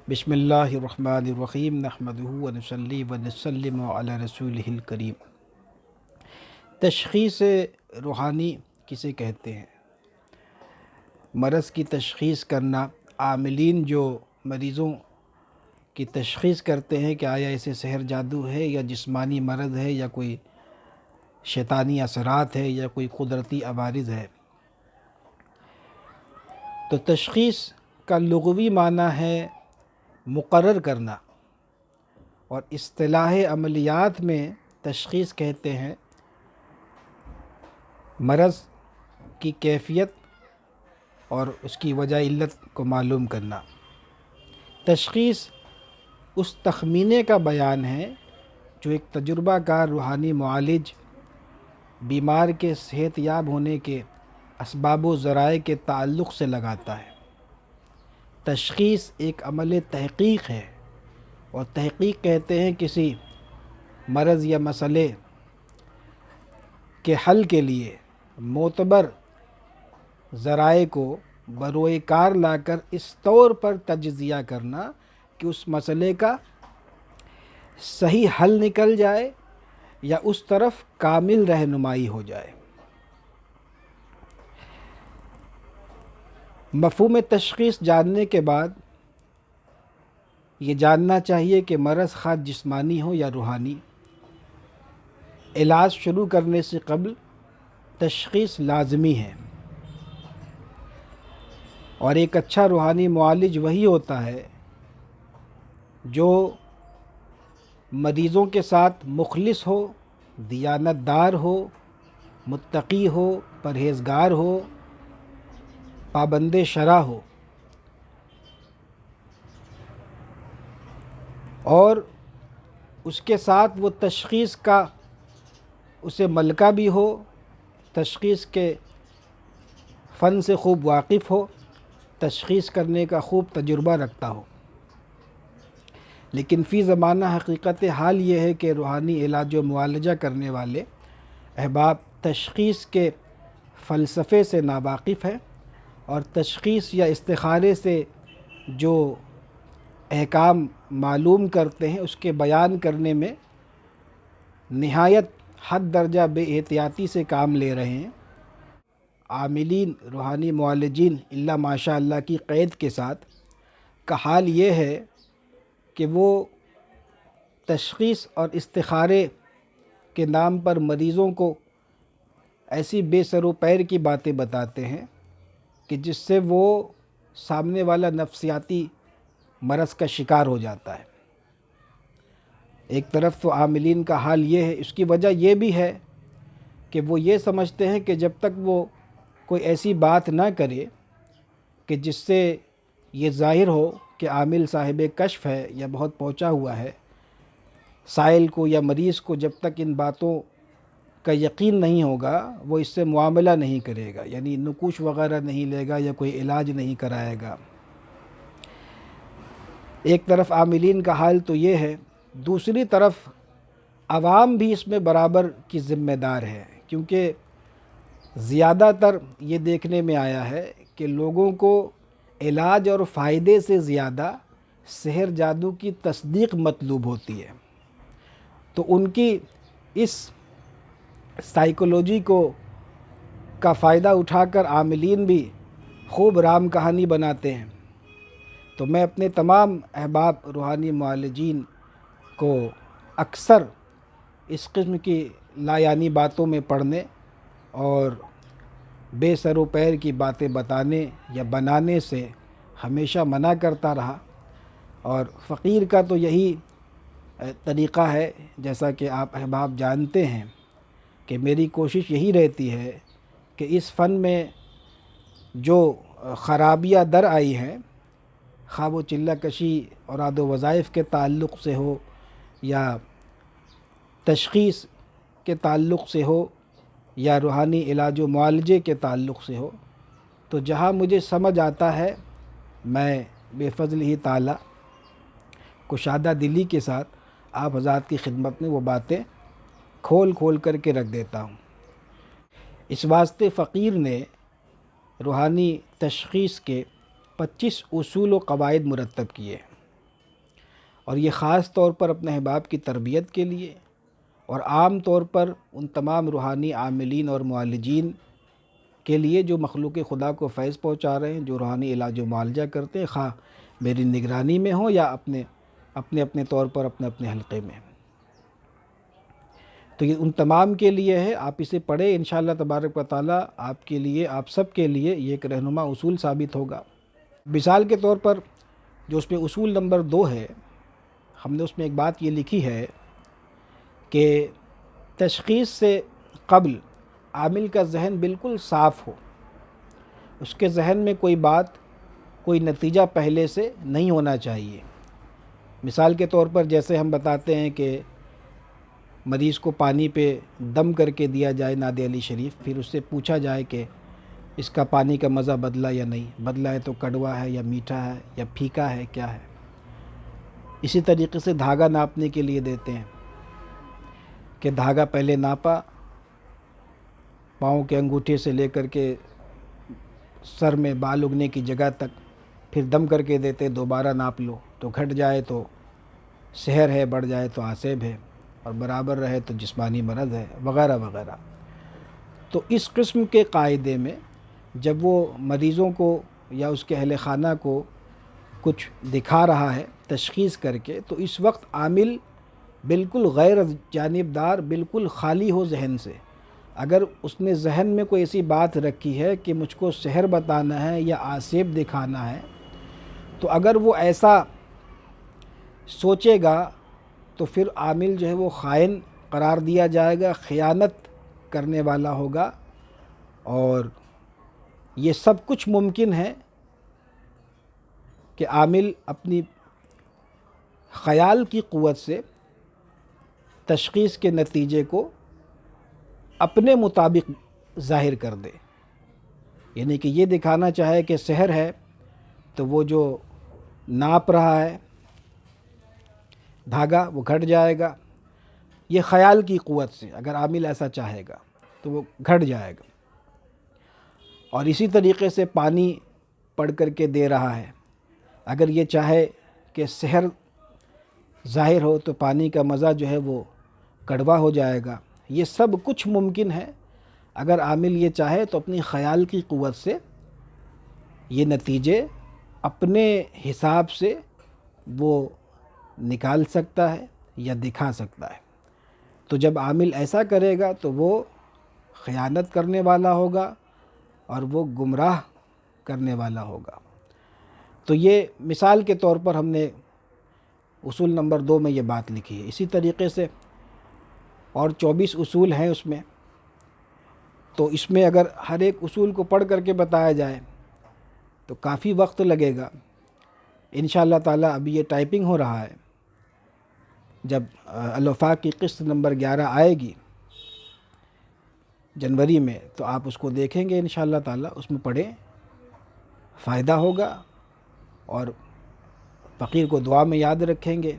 بسم اللہ الرحمن الرحیم نحمدہ ونصلی ونسلم علی رسولہ الکریم۔ تشخیص روحانی کسے کہتے ہیں؟ مرض کی تشخیص کرنا، عاملین جو مریضوں کی تشخیص کرتے ہیں کہ آیا اسے سحر جادو ہے یا جسمانی مرض ہے یا کوئی شیطانی اثرات ہے یا کوئی قدرتی عوارض ہے۔ تو تشخیص کا لغوی معنی ہے مقرر کرنا، اور اصطلاح عملیات میں تشخیص کہتے ہیں مرض کی کیفیت اور اس کی وجہ علت کو معلوم کرنا۔ تشخیص اس تخمینے کا بیان ہے جو ایک تجربہ کار روحانی معالج بیمار کے صحت یاب ہونے کے اسباب و ذرائع کے تعلق سے لگاتا ہے۔ تشخیص ایک عمل تحقیق ہے، اور تحقیق کہتے ہیں کسی مرض یا مسئلے کے حل کے لیے معتبر ذرائع کو بروئے کار لا کر اس طور پر تجزیہ کرنا کہ اس مسئلے کا صحیح حل نکل جائے یا اس طرف کامل رہنمائی ہو جائے۔ مفہوم تشخیص جاننے کے بعد یہ جاننا چاہیے کہ مرض خواہ جسمانی ہو یا روحانی، علاج شروع کرنے سے قبل تشخیص لازمی ہے، اور ایک اچھا روحانی معالج وہی ہوتا ہے جو مریضوں کے ساتھ مخلص ہو، دیانت دار ہو، متقی ہو، پرہیزگار ہو، پابند شرع ہو، اور اس کے ساتھ وہ تشخیص کا اسے ملکہ بھی ہو، تشخیص کے فن سے خوب واقف ہو، تشخیص کرنے کا خوب تجربہ رکھتا ہو۔ لیکن فی زمانہ حقیقت حال یہ ہے کہ روحانی علاج و معالجہ کرنے والے احباب تشخیص کے فلسفے سے ناواقف ہیں، اور تشخیص یا استخارے سے جو احکام معلوم کرتے ہیں اس کے بیان کرنے میں نہایت حد درجہ بے احتیاطی سے کام لے رہے ہیں۔ عاملین روحانی معالجین الا ماشاء اللہ کی قید کے ساتھ کا حال یہ ہے کہ وہ تشخیص اور استخارے کے نام پر مریضوں کو ایسی بے سر و پیر کی باتیں بتاتے ہیں کہ جس سے وہ سامنے والا نفسیاتی مرض کا شکار ہو جاتا ہے۔ ایک طرف تو عاملین کا حال یہ ہے، اس کی وجہ یہ بھی ہے کہ وہ یہ سمجھتے ہیں کہ جب تک وہ کوئی ایسی بات نہ کرے کہ جس سے یہ ظاہر ہو کہ عامل صاحب کشف ہے یا بہت پہنچا ہوا ہے، سائل کو یا مریض کو جب تک ان باتوں کا یقین نہیں ہوگا وہ اس سے معاملہ نہیں کرے گا، یعنی نقوش وغیرہ نہیں لے گا یا کوئی علاج نہیں کرائے گا۔ ایک طرف عاملین کا حال تو یہ ہے، دوسری طرف عوام بھی اس میں برابر کی ذمہ دار ہے، کیونکہ زیادہ تر یہ دیکھنے میں آیا ہے کہ لوگوں کو علاج اور فائدے سے زیادہ سحر جادو کی تصدیق مطلوب ہوتی ہے، تو ان کی اس سائیکولوجی کا فائدہ اٹھا کر عاملین بھی خوب رام کہانی بناتے ہیں۔ تو میں اپنے تمام احباب روحانی معالجین کو اکثر اس قسم کی لایعنی باتوں میں پڑھنے اور بے سر و پیر کی باتیں بتانے یا بنانے سے ہمیشہ منع کرتا رہا، اور فقیر کا تو یہی طریقہ ہے، جیسا کہ آپ احباب جانتے ہیں کہ میری کوشش یہی رہتی ہے کہ اس فن میں جو خرابیاں در آئی ہیں، خواہ وہ چلہ کشی اوراد و وظائف کے تعلق سے ہو یا تشخیص کے تعلق سے ہو یا روحانی علاج و معالجے کے تعلق سے ہو، تو جہاں مجھے سمجھ آتا ہے میں بے فضل ہی تعالی کشادہ دلی کے ساتھ آپ حضرات کی خدمت میں وہ باتیں کھول کر کے رکھ دیتا ہوں۔ اس واسطے فقیر نے روحانی تشخیص کے 25 اصول و قواعد مرتب کیے۔ اور یہ خاص طور پر اپنے احباب کی تربیت کے لیے اور عام طور پر ان تمام روحانی عاملین اور معالجین کے لیے جو مخلوق خدا کو فیض پہنچا رہے ہیں، جو روحانی علاج و معالجہ کرتے ہیں، خواہ میری نگرانی میں ہوں یا اپنے طور پر اپنے حلقے میں۔ تو یہ ان تمام کے لیے ہے، آپ اسے پڑھیں، انشاءاللہ تبارک و تعالیٰ آپ کے لیے، آپ سب کے لیے یہ ایک رہنما اصول ثابت ہوگا۔ مثال کے طور پر جو اس میں اصول نمبر 2 ہے، ہم نے اس میں ایک بات یہ لکھی ہے کہ تشخیص سے قبل عامل کا ذہن بالکل صاف ہو، اس کے ذہن میں کوئی بات، کوئی نتیجہ پہلے سے نہیں ہونا چاہیے۔ مثال کے طور پر جیسے ہم بتاتے ہیں کہ مریض کو پانی پہ دم کر کے دیا جائے ناد علی شریف، پھر اس سے پوچھا جائے کہ اس کا پانی کا مزہ بدلا یا نہیں بدلا، ہے تو کڑوا ہے یا میٹھا ہے یا پھیکا ہے، کیا ہے۔ اسی طریقے سے دھاگا ناپنے کے لیے دیتے ہیں کہ دھاگا پہلے ناپا، پاؤں کے انگوٹھے سے لے کر کے سر میں بال اگنے کی جگہ تک، پھر دم کر کے دیتے، دوبارہ ناپ لو، تو گھٹ جائے تو سحر ہے، بڑھ جائے تو آسیب ہے، اور برابر رہے تو جسمانی مرض ہے، وغیرہ وغیرہ۔ تو اس قسم کے قاعدے میں جب وہ مریضوں کو یا اس کے اہل خانہ کو کچھ دکھا رہا ہے تشخیص کر کے، تو اس وقت عامل بالکل غیر جانبدار، بالکل خالی ہو ذہن سے۔ اگر اس نے ذہن میں کوئی ایسی بات رکھی ہے کہ مجھ کو سحر بتانا ہے یا آسیب دکھانا ہے، تو اگر وہ ایسا سوچے گا تو پھر عامل جو ہے وہ خائن قرار دیا جائے گا، خیانت کرنے والا ہوگا، اور یہ سب کچھ ممکن ہے کہ عامل اپنی خیال کی قوت سے تشخیص کے نتیجے کو اپنے مطابق ظاہر کر دے، یعنی کہ یہ دکھانا چاہے کہ سحر ہے، تو وہ جو ناپ رہا ہے دھاگا وہ گھٹ جائے گا، یہ خیال کی قوت سے اگر عامل ایسا چاہے گا تو وہ گھٹ جائے گا۔ اور اسی طریقے سے پانی پڑھ کر کے دے رہا ہے، اگر یہ چاہے کہ سحر ظاہر ہو تو پانی کا مزہ جو ہے وہ کڑوا ہو جائے گا۔ یہ سب کچھ ممکن ہے، اگر عامل یہ چاہے تو اپنی خیال کی قوت سے یہ نتیجے اپنے حساب سے وہ نکال سکتا ہے یا دکھا سکتا ہے۔ تو جب عامل ایسا کرے گا تو وہ خیانت کرنے والا ہوگا اور وہ گمراہ کرنے والا ہوگا۔ تو یہ مثال کے طور پر ہم نے اصول نمبر 2 میں یہ بات لکھی ہے۔ اسی طریقے سے اور 24 اصول ہیں اس میں، تو اس میں اگر ہر ایک اصول کو پڑھ کر کے بتایا جائے تو کافی وقت لگے گا۔ انشاءاللہ تعالیٰ ابھی یہ ٹائپنگ ہو رہا ہے، جب الوفاق کی قسط نمبر 11 آئے گی جنوری میں تو آپ اس کو دیکھیں گے انشاءاللہ تعالیٰ، اس میں پڑھیں، فائدہ ہوگا، اور فقیر کو دعا میں یاد رکھیں گے۔